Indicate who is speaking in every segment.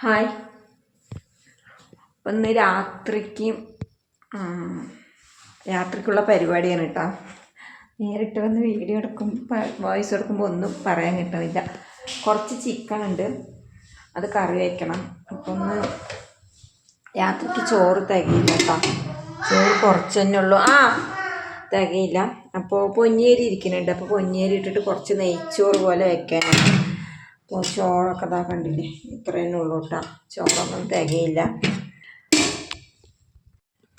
Speaker 1: Hi. അപ്പം ഇന്ന് രാത്രിക്കുള്ള പരിപാടിയാണ് കേട്ടോ. നേരിട്ട് വന്ന് വീഡിയോ വോയിസ് എടുക്കുമ്പോൾ ഒന്നും പറയാൻ കിട്ടുന്നില്ല. കുറച്ച് ചിക്കൻ ഉണ്ട്, അത് കറി വയ്ക്കണം. അപ്പം ഒന്ന് രാത്രിക്ക് ചോറ് തികയില്ല കേട്ടോ. ചോറ് കുറച്ച് തന്നെ ഉള്ളൂ, തികയില്ല. അപ്പോൾ പൊന്നിയേരി ഇരിക്കുന്നുണ്ട്. അപ്പോൾ പൊന്നിയേരി ഇട്ടിട്ട് കുറച്ച് നെയ്ച്ചോറ് പോലെ വെക്കാനാണ്. അപ്പോൾ ചോറൊക്കെ ഇതാ കണ്ടില്ലേ, ഇത്രയേ ഉള്ളൂ കേട്ടോ. ചോറൊന്നും തികയില്ല.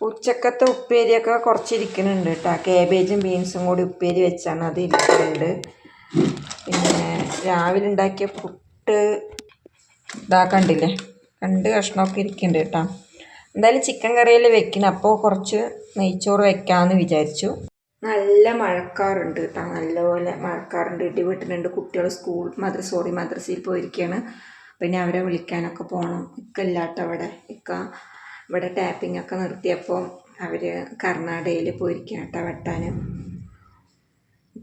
Speaker 1: ഉച്ചക്കത്തെ ഉപ്പേരിയൊക്കെ കുറച്ചിരിക്കുന്നുണ്ട് കേട്ടോ. കാബേജും ബീൻസും കൂടി ഉപ്പേരി വെച്ചാണ്, അത് ഇരിക്കുന്നുണ്ട്. പിന്നെ രാവിലെ ഉണ്ടാക്കിയ പുട്ട് ഇതാ കണ്ടില്ലേ, 2 കഷ്ണമൊക്കെ ഇരിക്കുന്നുണ്ട് കേട്ടോ. എന്തായാലും ചിക്കൻ കറിയിൽ വെക്കണം. അപ്പോൾ കുറച്ച് നെയ്ച്ചോറ് വെക്കാമെന്ന് വിചാരിച്ചു. നല്ല മഴക്കാറുണ്ട് കേട്ടോ, നല്ലപോലെ മഴക്കാറുണ്ട്, ഇടിവെട്ടുന്നുണ്ട്. കുട്ടികൾ മദ്രസയിൽ പോയിരിക്കുകയാണ്. പിന്നെ അവരെ വിളിക്കാനൊക്കെ പോകണം. ഇല്ലാട്ടോ ഇവിടെ ടാപ്പിംഗ് ഒക്കെ നിർത്തിയപ്പോൾ അവർ കർണാടകയിൽ പോയിരിക്കുകയാണ് കേട്ടോ വെട്ടാൻ.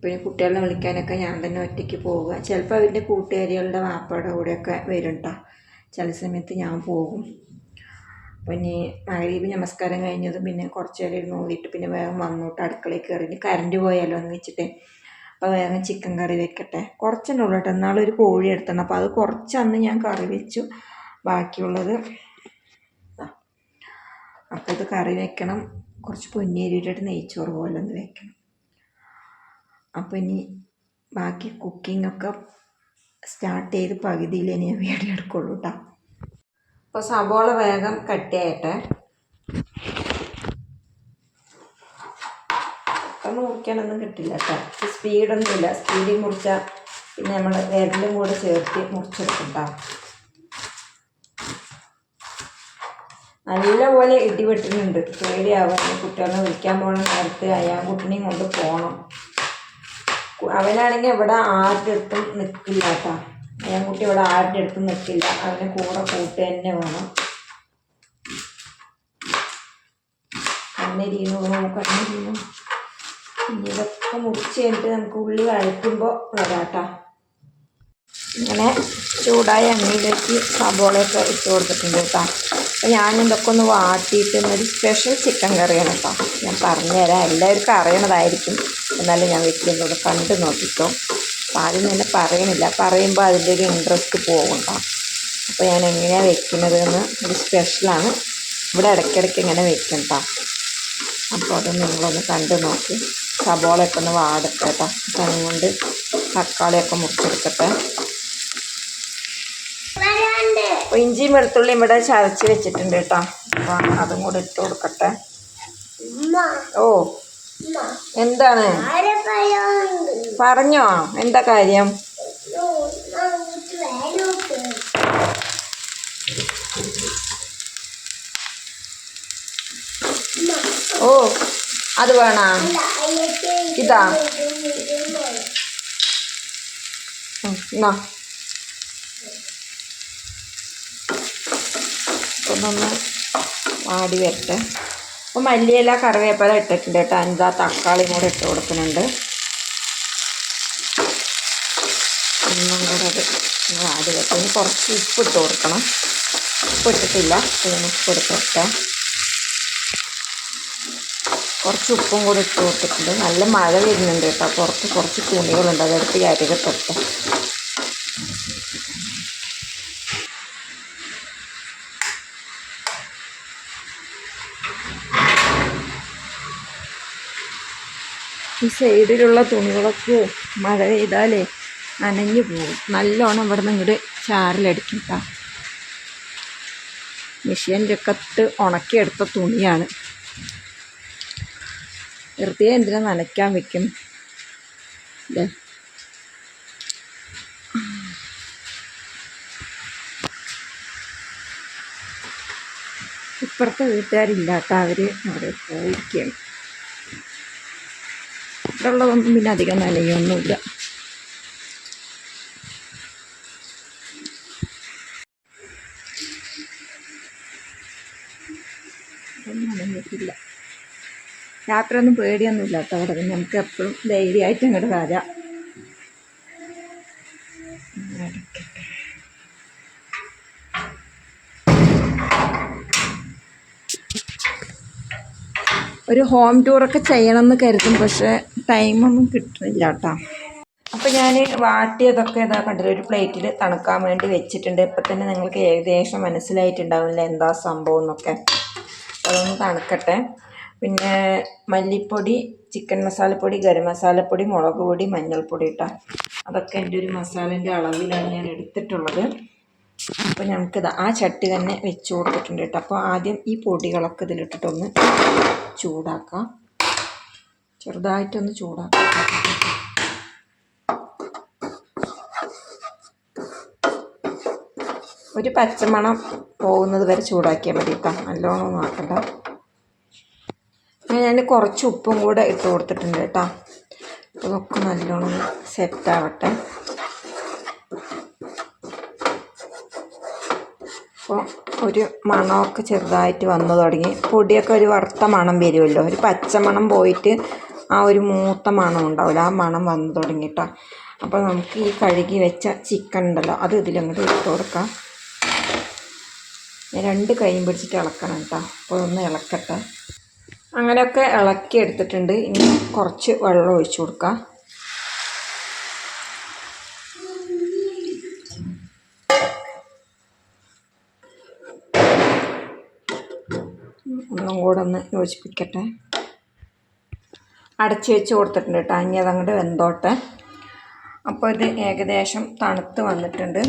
Speaker 1: പിന്നെ കുട്ടികളെ വിളിക്കാനൊക്കെ ഞാൻ തന്നെ ഒറ്റയ്ക്ക് പോവുക. ചിലപ്പോൾ അവരുടെ കൂട്ടുകാരികളുടെ വാപ്പയുടെ കൂടെയൊക്കെ വരും കേട്ടോ. ചില സമയത്ത് ഞാൻ പോകും. അപ്പോൾ ഇനി മഗ്‌രിബ് നമസ്കാരം കഴിഞ്ഞതും പിന്നെ കുറച്ച് നേരം ഇരുന്ന് ഓടിയിട്ട് പിന്നെ വേഗം വന്നോട്ട് അടുക്കളയിൽ കയറി. കറണ്ട് പോയാലോ എന്ന് വെച്ചിട്ട് അപ്പോൾ വേഗം ചിക്കൻ കറി വെക്കട്ടെ. കുറച്ചെന്നെ ഉള്ളൂ കേട്ടോ. എന്നാളൊരു കോഴി എടുത്തണം, അപ്പോൾ അത് കുറച്ചന്ന് ഞാൻ കറി വെച്ചു. ബാക്കിയുള്ളത് അപ്പോൾ ഇത് കറി വെക്കണം. കുറച്ച് പൊന്നിയരി ഇട്ടിട്ട് നെയ്ച്ചോറ് പോലെ ഒന്ന് വെക്കണം. അപ്പോൾ ഇനി ബാക്കി കുക്കിങ്ങൊക്കെ സ്റ്റാർട്ട് ചെയ്ത് പകുതിയിൽ ഇനി ഞാൻ വീഡിയോ എടുക്കുള്ളൂ കേട്ടോ. അപ്പോൾ സബോള വേഗം കട്ട് ചെയ്യട്ടെ. പെട്ടെന്ന് മുറിക്കാനൊന്നും കിട്ടില്ല കേട്ടോ. സ്പീഡൊന്നുമില്ല. സ്പീഡിൽ മുറിച്ചാൽ പിന്നെ നമ്മൾ വിരലും കൂടെ ചേർത്ത് മുറിച്ചെടുക്കട്ടോ. നല്ലപോലെ ഇടിവെട്ടുന്നുണ്ട്, പേടിയാവാൻ. കുട്ടികളെ വിളിക്കാൻ പോകണ നേരത്ത് അയാൻകുട്ടിനെയും കൊണ്ട് പോകണം. അവനാണെങ്കിൽ ഇവിടെ ആരുടെ അടുത്തും നിൽക്കില്ല കേട്ടോ. അയാൻകുട്ടി ഇവിടെ ആരുടെ അടുത്തും നിൽക്കില്ല. അവനെ കൂടെ കൂട്ട് തന്നെ വേണം. കണ്ണിരിയുന്നു. ഇനി ഇതൊക്കെ മുറിച്ച് കഴിഞ്ഞിട്ട് നമുക്ക് ഉള്ളി വഴറ്റുമ്പോൾ വരാം കേട്ടോ. ഇങ്ങനെ ചൂടായ എണ്ണയിലേക്ക് സബോളയൊക്കെ ഇട്ട് കൊടുത്തിട്ടുണ്ട് കേട്ടോ. അപ്പോൾ ഞാനിതൊക്കെ ഒന്ന് വാട്ടിയിട്ട് ഒരു സ്പെഷ്യൽ ചിക്കൻ കറിയാണ് കേട്ടോ. ഞാൻ പറഞ്ഞുതരാം, എല്ലാവർക്കും അറിയണതായിരിക്കും, എന്നാലും ഞാൻ വെക്കുന്നത് കണ്ട് നോക്കിക്കോ. അപ്പോൾ ആദ്യം തന്നെ പറയണില്ല, പറയുമ്പോൾ അതിൻ്റെ ഒരു ഇൻട്രസ്റ്റ് പോകും കേട്ടോ. അപ്പോൾ ഞാൻ എങ്ങനെയാണ് വെക്കുന്നത് ഒരു സ്പെഷ്യലാണ്. ഇവിടെ ഇടയ്ക്കിടയ്ക്ക് ഇങ്ങനെ വെക്കും കേട്ടോ. അപ്പോൾ അത് നിങ്ങളൊന്ന് കണ്ട് നോക്കി. സബോളയൊക്കെ ഒന്ന് വാടട്ടെ കേട്ടോ. സമയം കൊണ്ട് തക്കാളിയൊക്കെ മുറിച്ചെടുക്കട്ടെ. അപ്പോൾ ഇഞ്ചിയും വെളുത്തുള്ളിയും ഇവിടെ ചതച്ച് വെച്ചിട്ടുണ്ട് കേട്ടോ. അപ്പോൾ അതും കൂടെ ഇട്ട് കൊടുക്കട്ടെ. ഓ, എന്താണ് പറഞ്ഞോ, എന്താ കാര്യം? ഓ, അത് വേണോ? ഇതാ എന്നാ ഒന്നൊന്ന് വാടി വരട്ടെ. അപ്പോൾ മല്ലിയില കറിവേപ്പില ഇട്ടിട്ടുണ്ട് കേട്ടോ. എന്താ തക്കാളിയും കൂടെ ഇട്ട് കൊടുക്കുന്നുണ്ട്. ഒന്നും കൂടെ അത് വാടി വരട്ടെ. ഇനി കുറച്ച് ഉപ്പ് ഇട്ട് കൊടുക്കണം. ഉപ്പ് ഇട്ടിട്ടില്ല, ഇതിന് ഉപ്പ് എടുത്തിട്ട് കുറച്ച് ഉപ്പും കൂടി ഇട്ട് കൊടുത്തിട്ടുണ്ട്. നല്ല മഴ വരുന്നുണ്ട് കേട്ടോ. പുറത്ത് കുറച്ച് തുണികളുണ്ട്, അതെടുത്ത് അരികത്തൊട്ട്. ഈ സൈഡിലുള്ള തുണികളൊക്കെ മഴ പെയ്താലേ നനഞ്ഞു പോകും. നല്ലോണം ഇവിടെ നിന്ന് ഇങ്ങോട്ട് ചാറിലടിക്കും കേട്ടോ. മെഷീനിലൊക്കെ ഇട്ട് ഉണക്കിയെടുത്ത തുണിയാണ്. വെറുതെ എന്തിനാ നനയ്ക്കാൻ വെക്കും അല്ലേ. ഇപ്പുറത്തെ വീട്ടുകാരില്ല കേട്ടോ, അവർ അവിടെ പോയിരിക്കുകയാണ്. ഇവിടെ ഉള്ളതൊന്നും പിന്നെ അധികം നനയൊന്നുമില്ല. ഒന്നും നനഞ്ഞിട്ടില്ല. യാത്രയൊന്നും പേടിയൊന്നുമില്ല കേട്ടോ. അവിടെ പിന്നെ നമുക്ക് എപ്പോഴും ധൈര്യമായിട്ട് അങ്ങോട്ട് വരാം. ഒരു ഹോം ടൂറൊക്കെ ചെയ്യണമെന്ന് കരുതും, പക്ഷേ ടൈമൊന്നും കിട്ടുന്നില്ല കേട്ടോ. അപ്പോൾ ഞാൻ വാട്ടിയതൊക്കെ ഇതാ കണ്ടില്ല ഒരു പ്ലേറ്റിൽ തണുക്കാൻ വേണ്ടി വെച്ചിട്ടുണ്ട്. ഇപ്പം തന്നെ നിങ്ങൾക്ക് ഏകദേശം മനസ്സിലായിട്ടുണ്ടാവില്ല എന്താ സംഭവം എന്നൊക്കെ. അതൊന്ന് തണുക്കട്ടെ. പിന്നെ മല്ലിപ്പൊടി, ചിക്കൻ മസാലപ്പൊടി, ഗരം മസാലപ്പൊടി, മുളക് പൊടി, മഞ്ഞൾപ്പൊടി ഇട്ടാൽ അതൊക്കെ എൻ്റെ ഒരു മസാലേൻ്റെ അളവിലാണ് ഞാൻ എടുത്തിട്ടുള്ളത്. അപ്പോൾ ഞങ്ങൾക്കിത് ആ ചട്ടി തന്നെ വെച്ച് കൊടുത്തിട്ടുണ്ട് കേട്ടോ. അപ്പോൾ ആദ്യം ഈ പൊടികളൊക്കെ ഇതിലിട്ടിട്ടൊന്ന് ചൂടാക്കാം, ചെറുതായിട്ടൊന്ന് ചൂടാക്കാം. ഒരു പച്ചമണം പോകുന്നത് വരെ ചൂടാക്കിയാൽ മതി കേട്ടോ, നല്ലോണം ഒന്നും ആക്കണ്ട. ഞാൻ കുറച്ച് ഉപ്പും കൂടെ ഇട്ട് കൊടുത്തിട്ടുണ്ട് കേട്ടോ. അതൊക്കെ നല്ലോണം സെറ്റാവട്ടെ. അപ്പോൾ ഒരു മണമൊക്കെ ചെറുതായിട്ട് വന്നു തുടങ്ങി. പൊടിയൊക്കെ ഒരു വറുത്ത മണം വരുമല്ലോ, ഒരു പച്ചമണം പോയിട്ട് ആ ഒരു മൂത്ത മണം ഉണ്ടാവില്ല, ആ മണം വന്നു തുടങ്ങി കേട്ടോ. അപ്പോൾ നമുക്ക് ഈ കഴുകി വെച്ച ചിക്കൻ ഉണ്ടല്ലോ അത് ഇതിലങ്ങോട്ട് ഇട്ട് കൊടുക്കാം. രണ്ട് കൈയും പിടിച്ചിട്ട് ഇളക്കണം കേട്ടോ. അപ്പോൾ ഒന്ന് ഇളക്കട്ടെ. അങ്ങനെയൊക്കെ ഇളക്കി എടുത്തിട്ടുണ്ട്. ഇനി കുറച്ച് വെള്ളം ഒഴിച്ചു കൊടുക്കാം. ഒന്നും കൂടെ ഒന്ന് യോജിപ്പിക്കട്ടെ. അടച്ചു വെച്ച് കൊടുത്തിട്ടുണ്ട് കേട്ടോ. ഇനി അതങ്ങോട്ട് വെന്തോട്ടെ. അപ്പോൾ ഇത് ഏകദേശം തണുത്ത് വന്നിട്ടുണ്ട്.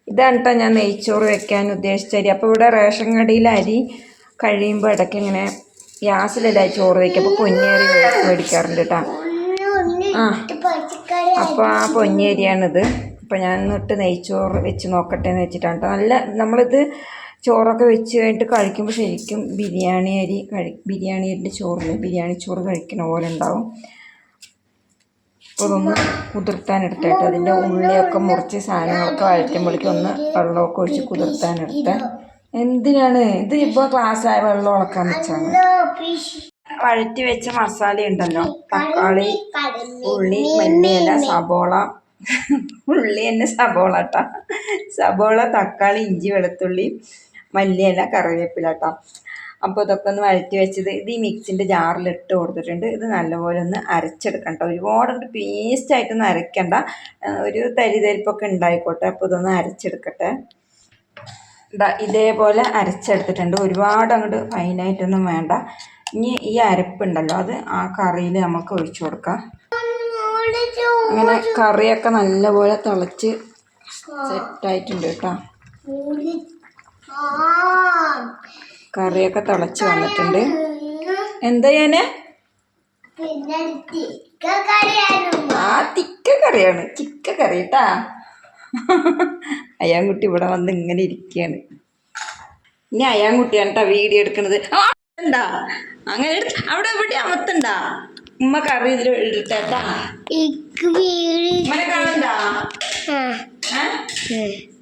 Speaker 1: ഇതാണ് കേട്ടോ ഞാൻ നെയ്ച്ചോറ് വെക്കാൻ ഉദ്ദേശിച്ച അരി. അപ്പോൾ ഇവിടെ റേഷൻ കടയിലെ അരി കഴിയുമ്പോൾ ഇടയ്ക്ക് ഇങ്ങനെ ഗ്യാസിലല്ല ചോറ് വയ്ക്കുക, അപ്പോൾ പൊന്നിയരി മേടിക്കാറുണ്ട് കേട്ടോ. അപ്പോൾ ആ പൊന്നിയരിയാണിത്. അപ്പോൾ ഞാൻ എന്നിട്ട് നെയ്ച്ചോറ് വെച്ച് നോക്കട്ടെ എന്ന് വെച്ചിട്ടാണ് കേട്ടോ. നല്ല നമ്മളിത് ചോറൊക്കെ വെച്ച് കഴിഞ്ഞിട്ട് കഴിക്കുമ്പോൾ ശരിക്കും ബിരിയാണി അരിൻ്റെ ചോറിൽ ബിരിയാണി ചോറ് കഴിക്കുന്ന പോലെ ഉണ്ടാവും. അപ്പോൾ അതൊന്ന് കുതിർത്താനെടുത്തിട്ട് അതിൻ്റെ ഉള്ളിയൊക്കെ മുറിച്ച് സാധനങ്ങളൊക്കെ വഴറ്റുമ്പോഴേക്കും ഒന്ന് വെള്ളമൊക്കെ ഒഴിച്ച് കുതിർത്താനെടുത്ത്. എന്തിനാണ് ഇത്? ഇപ്പോൾ ക്ലാസ്സായ വെള്ളം ഇളക്കാൻ വെച്ചാണ്. വഴറ്റി വെച്ച മസാല ഉണ്ടല്ലോ, തക്കാളി, ഉള്ളി, മല്ലിയില, സബോള, ഉള്ളി തന്നെ സബോള കേട്ടോ, സബോള, തക്കാളി, ഇഞ്ചി, വെളുത്തുള്ളി, മല്ലിയില, കറിവേപ്പില കേട്ടോ. അപ്പോൾ ഇതൊക്കെ ഒന്ന് വഴറ്റി വെച്ചത് ഇത് ഈ മിക്സിൻ്റെ ജാറിലിട്ട് കൊടുത്തിട്ടുണ്ട്. ഇത് നല്ലപോലെ ഒന്ന് അരച്ചെടുക്കണം കേട്ടോ. ഒരുപാട് പേസ്റ്റായിട്ടൊന്നും അരയ്ക്കണ്ട, ഒരു തരിതരിപ്പൊക്കെ ഉണ്ടായിക്കോട്ടെ. അപ്പോൾ ഇതൊന്ന് അരച്ചെടുക്കട്ടെ. ഇതേപോലെ അരച്ചെടുത്തിട്ടുണ്ട്. ഒരുപാട് അങ്ങോട്ട് ഫൈനായിട്ടൊന്നും വേണ്ട. ഇനി ഈ അരപ്പുണ്ടല്ലോ അത് ആ കറിയിൽ നമുക്ക് ഒഴിച്ചു കൊടുക്കാം. അങ്ങനെ കറിയൊക്കെ നല്ലപോലെ തിളച്ച് സെറ്റായിട്ടുണ്ട് കേട്ടോ. കറിയൊക്കെ തിളച്ച് വന്നിട്ടുണ്ട്. എന്താ ഞാന് ആ തിക്ക കറിയാണ്, ചിക്ക കറി കേട്ടാ. അയ്യാൻകുട്ടി ഇവിടെ വന്ന് ഇങ്ങനെ ഇരിക്കുകയാണ്. ഇനി അയ്യാൻകുട്ടിയാണ് കേട്ടോ വീഡിയോ എടുക്കണത്. ഉണ്ടാ അങ്ങനെ അവിടെ ഇവിടെ അമത്തണ്ടാ ഉമ്മ കറി ഇതിൽ ഇട്ടേട്ടാ. ഇമ്മനെ കാണണ്ടാ?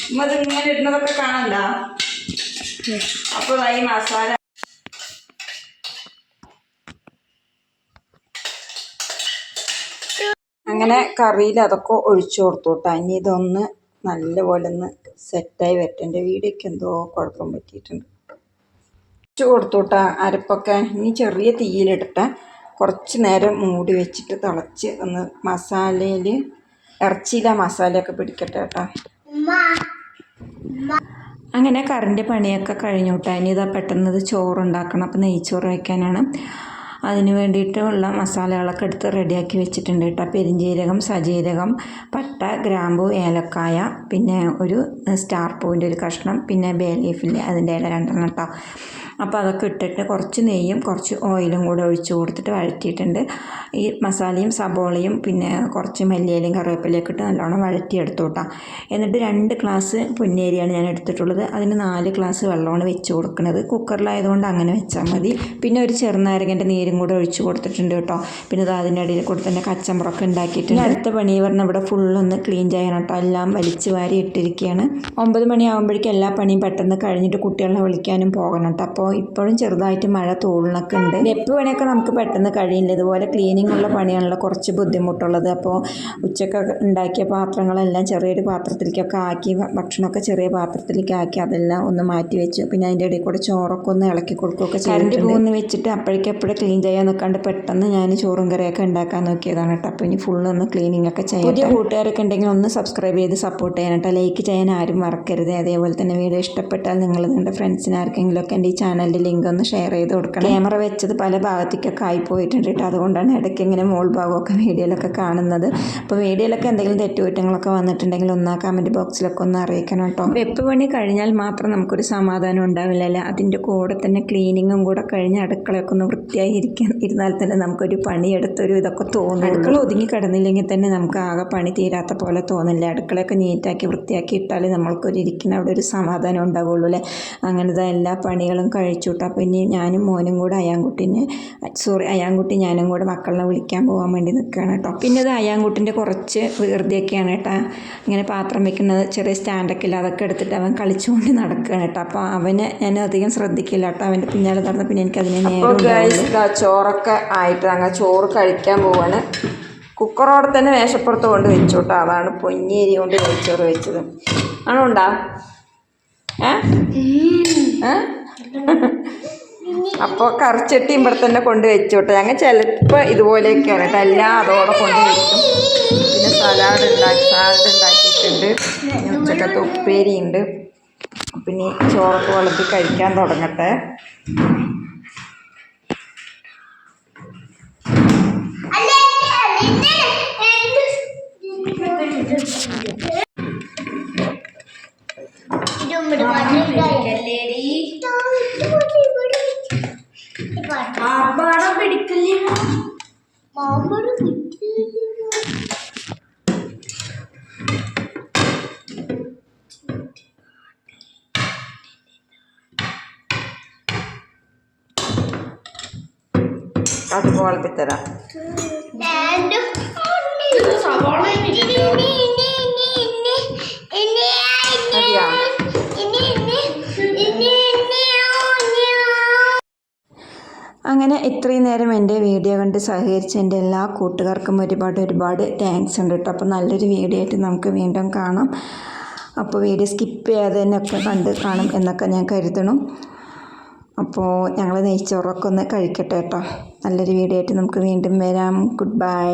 Speaker 1: ഉമ്മ ഇത് ഇങ്ങനെ ഇടുന്നതൊക്കെ കാണണ്ടാ? അപ്പോൾ ഈ മസാല അങ്ങനെ കറിയിൽ അതൊക്കെ ഒഴിച്ചു കൊടുത്തു കേട്ടോ. ഇനി ഇതൊന്ന് നല്ലപോലെ ഒന്ന് സെറ്റായി വരട്ടെ. എൻ്റെ വീഡിയോക്ക് എന്തോ കുഴപ്പം പറ്റിയിട്ടുണ്ട്. ഒഴിച്ചു കൊടുത്തു കേട്ടോ അരപ്പൊക്കെ. ഇനി ചെറിയ തീയിലിട്ടിട്ട് കുറച്ച് നേരം മൂടി വെച്ചിട്ട് തിളച്ച് ഒന്ന് മസാലയിൽ ഇറച്ചിയില മസാലയൊക്കെ പിടിക്കട്ടെ കേട്ടോ. അങ്ങനെ കറിൻ്റെ പണിയൊക്കെ കഴിഞ്ഞു കേട്ടോ. ഇനി ഇതാ പെട്ടെന്ന് ചോറുണ്ടാക്കണം. അപ്പോൾ നെയ്ച്ചോറ് വയ്ക്കാനാണ്. അതിന് വേണ്ടിയിട്ടുള്ള മസാലകളൊക്കെ എടുത്ത് റെഡിയാക്കി വെച്ചിട്ടുണ്ട് കേട്ടോ. പെരിഞ്ജീരകം, സജീരകം, പട്ട, ഗ്രാമ്പു, ഏലക്കായ, പിന്നെ ഒരു സ്റ്റാർ പൂവിൻ്റെ ഒരു കഷ്ണം, പിന്നെ ബേ ലീഫില്ലേ അതിൻ്റെ ഇല 2 കേട്ടോ. അപ്പോൾ അതൊക്കെ ഇട്ടിട്ട് കുറച്ച് നെയ്യും കുറച്ച് ഓയിലും കൂടെ ഒഴിച്ച് കൊടുത്തിട്ട് വഴറ്റിയിട്ടുണ്ട്. ഈ മസാലയും സബോളയും പിന്നെ കുറച്ച് മല്ലിയിലയും കറിവേപ്പിലയൊക്കെ ഇട്ട് നല്ലോണം വഴറ്റിയെടുത്തു കേട്ടോ. എന്നിട്ട് 2 ഗ്ലാസ് പൊന്നിയരിയാണ് ഞാൻ എടുത്തിട്ടുള്ളത്. അതിന് 4 ഗ്ലാസ് വെള്ളമാണ് വെച്ച് കൊടുക്കുന്നത്. കുക്കറിലായതുകൊണ്ട് അങ്ങനെ വെച്ചാൽ മതി. പിന്നെ ഒരു ചെറുനാരകൻ്റെ നീരും ചകിരിയും കൂടെ ഒഴിച്ച് കൊടുത്തിട്ടുണ്ട് കേട്ടോ. പിന്നെ ഇത് അതിൻ്റെ ഇടയിൽ കൂടെ തന്നെ കച്ചമ്പറൊക്കെ ഉണ്ടാക്കിയിട്ടുണ്ട്. അടുത്ത പണി പറഞ്ഞാൽ ഇവിടെ ഫുള്ളൊന്ന് ക്ലീൻ ചെയ്യണം കേട്ടോ. എല്ലാം വലിച്ചു വാരി ഇട്ടിരിക്കുകയാണ്. 9 മണിയാകുമ്പോഴേക്കും എല്ലാ പണിയും പെട്ടെന്ന് കഴിഞ്ഞിട്ട് കുട്ടികളെ വിളിക്കാനും പോകണം കേട്ടോ. അപ്പോൾ ഇപ്പോഴും ചെറുതായിട്ട് മഴ തോളണൊക്കെ ഉണ്ട്. വെപ്പ് പണിയൊക്കെ നമുക്ക് പെട്ടെന്ന് കഴിയില്ല. ഇതുപോലെ ക്ലീനിങ് ഉള്ള പണിയാണല്ലോ കുറച്ച് ബുദ്ധിമുട്ടുള്ളത്. അപ്പോൾ ഉച്ചക്കൊക്കെ ഉണ്ടാക്കിയ പാത്രങ്ങളെല്ലാം ചെറിയൊരു പാത്രത്തിലേക്കൊക്കെ ആക്കി, ഭക്ഷണമൊക്കെ ചെറിയ പാത്രത്തിലേക്ക് ആക്കി അതെല്ലാം ഒന്ന് മാറ്റി വെച്ചു. പിന്നെ അതിൻ്റെ ഇടയിൽ കൂടെ ചോറൊക്കെ ഒന്ന് ഇളക്കി കൊടുക്കുകയൊക്കെ കറണ്ട് പോകുന്ന വെച്ചിട്ട് അപ്പോഴേക്കെപ്പോഴും ക്ലീൻ ചെയ്യാൻ നിൽക്കാണ്ട് പെട്ടെന്ന് ഞാൻ ചോറും കറിയൊക്കെ ഉണ്ടാക്കാൻ നോക്കിയതാണ് കേട്ടോ. അപ്പോൾ ഇനി ഫുള്ളൊന്ന് ക്ലീനിങ് ഒക്കെ ചെയ്യാം. പുതിയ കൂട്ടുകാരൊക്കെ ഉണ്ടെങ്കിൽ ഒന്ന് സബ്സ്ക്രൈബ് ചെയ്ത് സപ്പോർട്ട് ചെയ്യാൻ കേട്ടോ. ലൈക്ക് ചെയ്യാൻ ആരും മറക്കരുത്. അതേപോലെ തന്നെ വീഡിയോ ഇഷ്ടപ്പെട്ടാൽ നിങ്ങൾ നിങ്ങളുടെ ഫ്രണ്ട്സിന് ആർക്കെങ്കിലുമൊക്കെ എൻ്റെ ഈ ചാനലിൻ്റെ ലിങ്ക് ഒന്ന് ഷെയർ ചെയ്ത് കൊടുക്കണം. ക്യാമറ വെച്ചത് പല ഭാഗത്തേക്കൊക്കെ ആയിപ്പോയിട്ടുണ്ട് കേട്ടോ. അതുകൊണ്ടാണ് ഇടയ്ക്ക് ഇങ്ങനെ മോൾ ഭാഗമൊക്കെ വീഡിയോയിലൊക്കെ കാണുന്നത്. അപ്പോൾ വീഡിയോയിലൊക്കെ എന്തെങ്കിലും തെറ്റുകുറ്റങ്ങളൊക്കെ വന്നിട്ടുണ്ടെങ്കിൽ ഒന്ന് ആ കമൻറ്റ് ബോക്സിലൊക്കെ ഒന്ന് അറിയിക്കണം കേട്ടോ. വെപ്പ് പണി കഴിഞ്ഞാൽ മാത്രം നമുക്കൊരു സമാധാനം ഉണ്ടാവില്ലല്ലോ. അതിൻ്റെ കൂടെ തന്നെ ക്ലീനിങ്ങും കൂടെ കഴിഞ്ഞ് അടുക്കളയൊക്കെ ഒന്ന് വൃത്തിയായി ഇരുന്നാൽ തന്നെ നമുക്കൊരു പണിയെടുത്തൊരു ഇതൊക്കെ തോന്നും. അടുക്കള ഒതുങ്ങി കിടന്നില്ലെങ്കിൽ തന്നെ നമുക്ക് ആകെ പണി തീരാത്ത പോലെ തോന്നില്ല. അടുക്കളയൊക്കെ നീറ്റാക്കി വൃത്തിയാക്കി ഇട്ടാൽ നമ്മൾക്കൊരു ഇരിക്കുന്ന അവിടെ ഒരു സമാധാനം ഉണ്ടാവുള്ളൂ അല്ലേ. അങ്ങനത്തെ എല്ലാ പണികളും കഴിച്ചു കേട്ടോ. അപ്പോൾ ഇനി ഞാനും മോനും കൂടെ അയാൻകുട്ടി ഞാനും കൂടെ മക്കളെ വിളിക്കാൻ പോകാൻ വേണ്ടി നിൽക്കുകയാണ് കേട്ടോ. പിന്നെ ഇത് അയാൻകുട്ടിൻ്റെ കുറച്ച് വികൃതിയൊക്കെയാണ് കേട്ടോ. ഇങ്ങനെ പാത്രം വെക്കുന്നത് ചെറിയ സ്റ്റാൻഡൊക്കെ ഇല്ല, അതൊക്കെ എടുത്തിട്ട് അവൻ കളിച്ചുകൊണ്ട് നടക്കുകയാണ് കേട്ടോ. അപ്പോൾ അവനെ ഞാൻ അധികം ശ്രദ്ധിക്കില്ല കേട്ടോ. അവൻ്റെ പിന്നാലെ നടന്ന പിന്നെ എനിക്കതിനെ നേരം ചോറൊക്കെ ആയിട്ട് അങ്ങനെ ചോറ് കഴിക്കാൻ പോവാണ്. കുക്കറോടെ തന്നെ മേശപ്പുറത്ത് കൊണ്ട് വെച്ചു കേട്ടോ. അതാണ് പൊന്നിയരി കൊണ്ട് നെയ്ച്ചോറ് വെച്ചത്. ആണോ ഉണ്ടാ അപ്പോൾ കറിച്ചട്ടിയും ഇവിടെ തന്നെ കൊണ്ട് വെച്ചു കേട്ടോ. ഞങ്ങൾ ചിലപ്പോൾ ഇതുപോലെയൊക്കെയാണ് കേട്ടോ. എല്ലാം അതോടെ കൊണ്ട് വെക്കും. പിന്നെ സാലഡ് ഉണ്ടാക്കിയിട്ടുണ്ട്. ഉച്ചക്കത്തെ ഉപ്പേരിയുണ്ട്. പിന്നെ ചോറൊക്കെ വളർത്തി കഴിക്കാൻ തുടങ്ങട്ടെ. അത് വളർത്തിത്തരാം. അങ്ങനെ ഇത്രയും നേരം എൻ്റെ വീഡിയോ കണ്ട് സഹകരിച്ച എൻ്റെ എല്ലാ കൂട്ടുകാർക്കും ഒരുപാട് താങ്ക്സ് ഉണ്ട് കേട്ടോ. അപ്പോൾ നല്ലൊരു വീഡിയോ ആയിട്ട് നമുക്ക് വീണ്ടും കാണാം. അപ്പോൾ വീഡിയോ സ്കിപ്പ് ചെയ്യാതെ തന്നെയൊക്കെ കണ്ട് കാണും എന്നൊക്കെ ഞാൻ കരുതണം. അപ്പോൾ ഞങ്ങൾ നെയ്ച്ചോറൊക്കെ ഒന്ന് കഴിക്കട്ടെ കേട്ടോ. നല്ലൊരു വീഡിയോ ആയിട്ട് നമുക്ക് വീണ്ടും വരാം. Good bye.